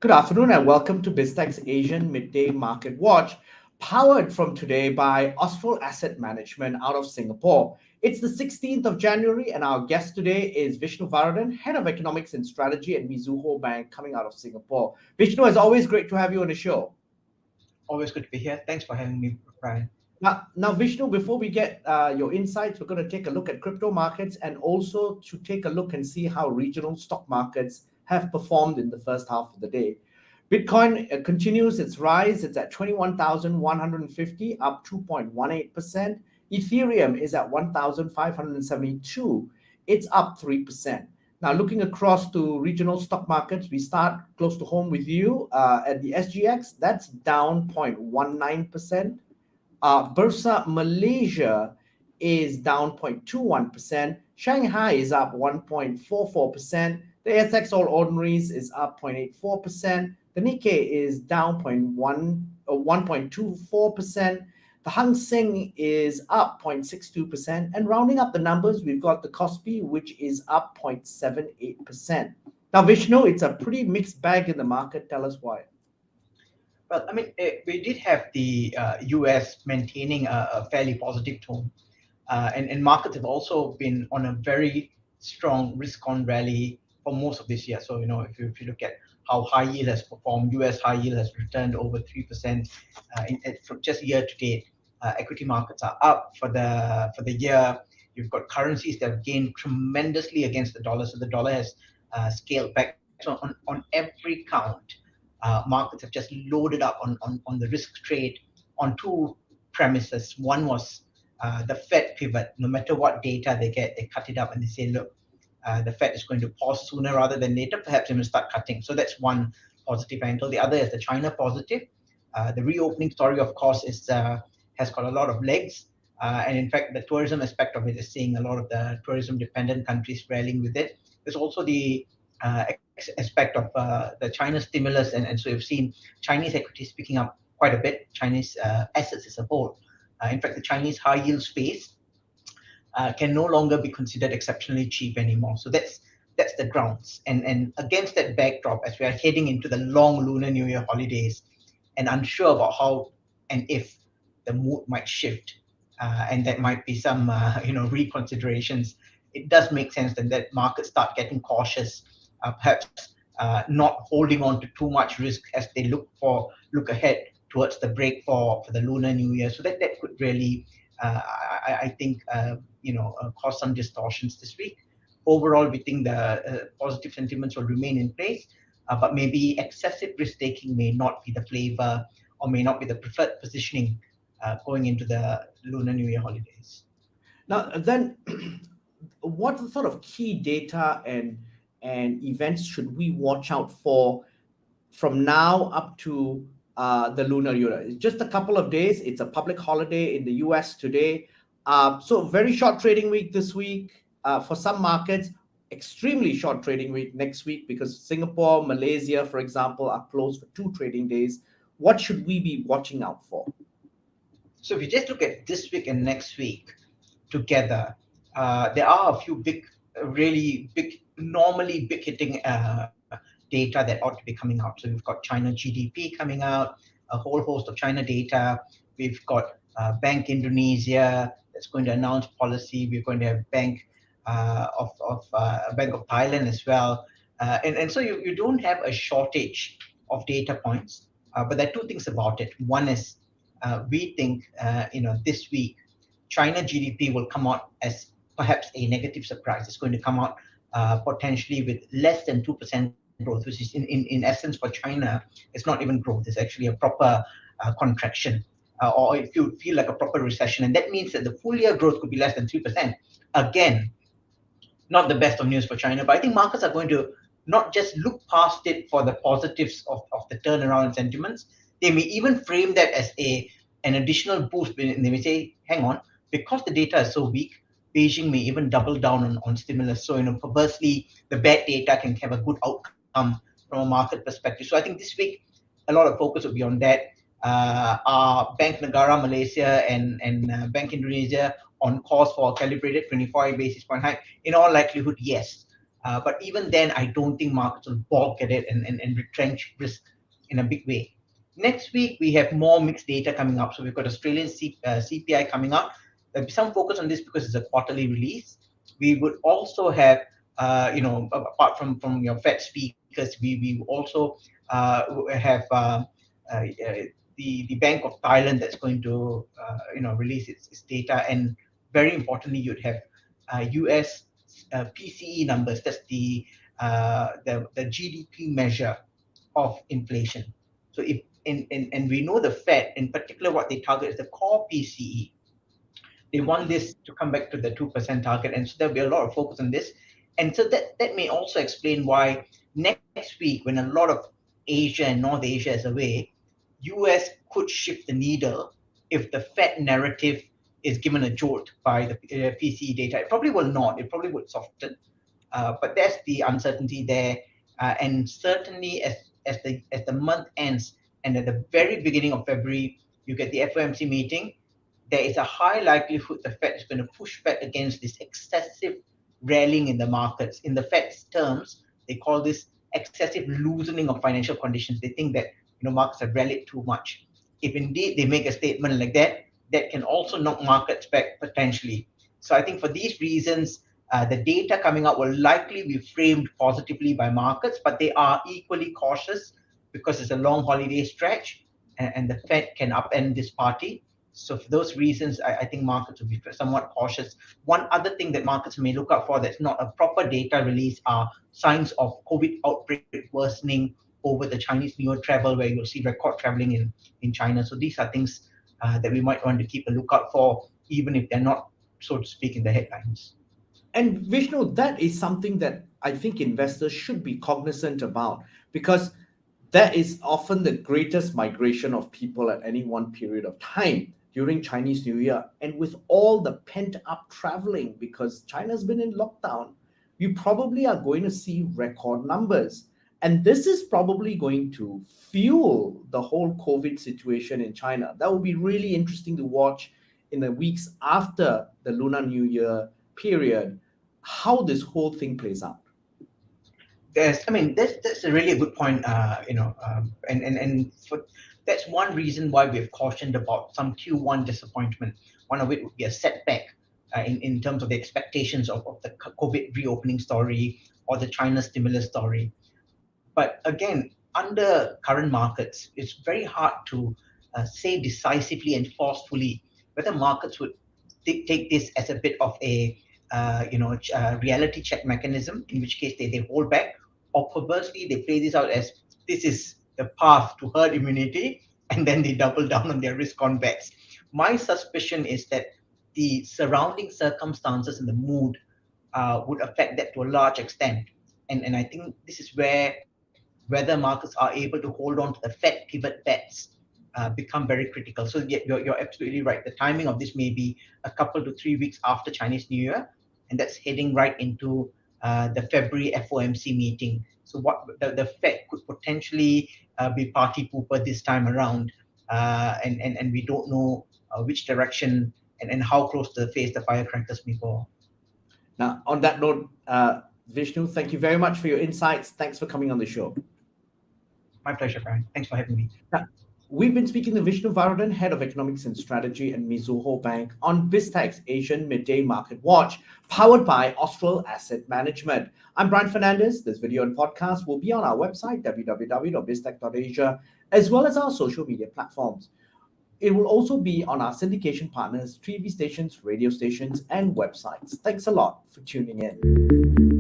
Good afternoon and welcome to BizTech's Asian Midday Market Watch, powered from today by Austral Asset Management out of Singapore. It's the 16th of January and our guest today is Vishnu Varathan, Head of Economics and Strategy at Mizuho Bank coming out of Singapore. Vishnu, as always, great to have you on the show. Always good to be here. Thanks for having me, Brian. Now, Vishnu, before we get your insights, we're going to take a look at crypto markets and also to take a look and see how regional stock markets have performed in the first half of the day. Bitcoin continues its rise. It's at 21,150, up 2.18%. Ethereum is at 1,572. It's up 3%. Now, looking across to regional stock markets, we start close to home with you at the SGX. That's down 0.19%. Bursa Malaysia is down 0.21%. Shanghai is up 1.44%. The ASX All Ordinaries is up 0.84%. The Nikkei is down 1.24%. The Hang Seng is up 0.62%. And rounding up the numbers, we've got the Kospi, which is up 0.78%. Now, Vishnu, it's a pretty mixed bag in the market. Tell us why. Well, I mean, we did have the US maintaining a fairly positive tone. And markets have also been on a very strong risk-on rally for most of this year. So, if you look at how high yield has performed, US high yield has returned over 3% from just year to date. Equity markets are up for the year. You've got currencies that have gained tremendously against the dollar. So the dollar has scaled back. So on every count, markets have just loaded up on the risk trade on two premises. One was the Fed pivot. No matter what data they get, they cut it up and they say, look, the Fed is going to pause sooner rather than later. Perhaps they will start cutting. So that's one positive angle. The other is the China positive. The reopening story, of course, has got a lot of legs. And in fact, the tourism aspect of it is seeing a lot of the tourism-dependent countries rallying with it. There's also the aspect of the China stimulus, and so you've seen Chinese equities picking up quite a bit, Chinese assets as a whole. In fact, the Chinese high yield space can no longer be considered exceptionally cheap anymore. So that's the grounds. And against that backdrop, as we are heading into the long Lunar New Year holidays and unsure about how and if the mood might shift, and there might be some reconsiderations, it does make sense that markets start getting cautious, perhaps not holding on to too much risk as they look ahead towards the break for the Lunar New Year. So that could really, I think, cause some distortions this week. Overall, we think the positive sentiments will remain in place, but maybe excessive risk-taking may not be the flavor or may not be the preferred positioning going into the Lunar New Year holidays. Now, then, what sort of key data and events should we watch out for from now up to the Lunar New Year? It's just a couple of days. It's a public holiday in the US today. So very short trading week this week. For some markets, extremely short trading week next week because Singapore, Malaysia, for example, are closed for 2 trading days. What should we be watching out for? So if you just look at this week and next week together, there are a few normally big hitting data that ought to be coming out. So we've got China GDP coming out, a whole host of China data. We've got Bank Indonesia that's going to announce policy. We're going to have Bank of Thailand as well. And so you don't have a shortage of data points, but there are two things about it. One is we think this week China GDP will come out as perhaps a negative surprise. It's going to come out potentially with less than 2% growth, which is in essence for China, it's not even growth. It's actually a proper contraction, or if you feel like a proper recession. And that means that the full year growth could be less than 3%. Again, not the best of news for China, but I think markets are going to not just look past it for the positives of the turnaround in sentiments. They may even frame that as an additional boost. And they may say, hang on, because the data is so weak, Beijing may even double down on stimulus. So, perversely, the bad data can have a good outcome from a market perspective. So I think this week, a lot of focus will be on that. Are Bank Negara Malaysia and Bank Indonesia on course for a calibrated 25 basis point hike? In all likelihood, yes. But even then, I don't think markets will balk at it and retrench risk in a big way. Next week, we have more mixed data coming up. So we've got Australian CPI coming up. There'll be some focus on this because it's a quarterly release. We would also have, apart from your Fed speakers, we also have the Bank of Thailand that's going to release its data, and very importantly, you'd have US PCE numbers. That's the GDP measure of inflation. So if and we know the Fed in particular what they target is the core PCE. They want this to come back to the 2% target, and so there'll be a lot of focus on this. And so that may also explain why next week, when a lot of Asia and North Asia is away, US could shift the needle if the Fed narrative is given a jolt by the PCE data. It probably will not. It probably would soften. But there's the uncertainty there, and certainly as the month ends and at the very beginning of February, you get the FOMC meeting. There is a high likelihood the Fed is going to push back against this excessive rallying in the markets. In the Fed's terms, they call this excessive loosening of financial conditions. They think that markets have rallied too much. If indeed they make a statement like that, that can also knock markets back potentially. So I think for these reasons, the data coming out will likely be framed positively by markets, but they are equally cautious because it's a long holiday stretch and the Fed can upend this party. So for those reasons, I think markets will be somewhat cautious. One other thing that markets may look out for that's not a proper data release are signs of COVID outbreak worsening over the Chinese New Year travel, where you'll see record traveling in China. So these are things that we might want to keep a lookout for, even if they're not, so to speak, in the headlines. And Vishnu, that is something that I think investors should be cognizant about, because that is often the greatest migration of people at any one period of time during Chinese New Year. And with all the pent up traveling, because China's been in lockdown, you probably are going to see record numbers. And this is probably going to fuel the whole COVID situation in China. That will be really interesting to watch in the weeks after the Lunar New Year period, how this whole thing plays out. That's a really good point. And for that's one reason why we've cautioned about some Q1 disappointment. One of it would be a setback in terms of the expectations of the COVID reopening story or the China stimulus story. But again, under current markets, it's very hard to say decisively and forcefully whether markets would take this as a bit of a reality check mechanism, in which case they hold back, or perversely they play this out as this is the path to herd immunity, and then they double down on their risk on bets. My suspicion is that the surrounding circumstances and the mood would affect that to a large extent. And I think this is where whether markets are able to hold on to the Fed pivot bets become very critical. So yeah, you're absolutely right. The timing of this may be a couple to 3 weeks after Chinese New Year, and that's heading right into the February FOMC meeting. So what the Fed could potentially be party pooper this time around, and we don't know which direction and how close to the face the firecrackers may go. Now, on that note, Vishnu, thank you very much for your insights. Thanks for coming on the show. My pleasure, Brian. Thanks for having me. Now, we've been speaking to Vishnu Varathan, Head of Economics and Strategy at Mizuho Bank, on BizTech's Asian Midday Market Watch, powered by Austral Asset Management. I'm Brian Fernandez. This video and podcast will be on our website, www.biztech.asia, as well as our social media platforms. It will also be on our syndication partners, TV stations, radio stations, and websites. Thanks a lot for tuning in.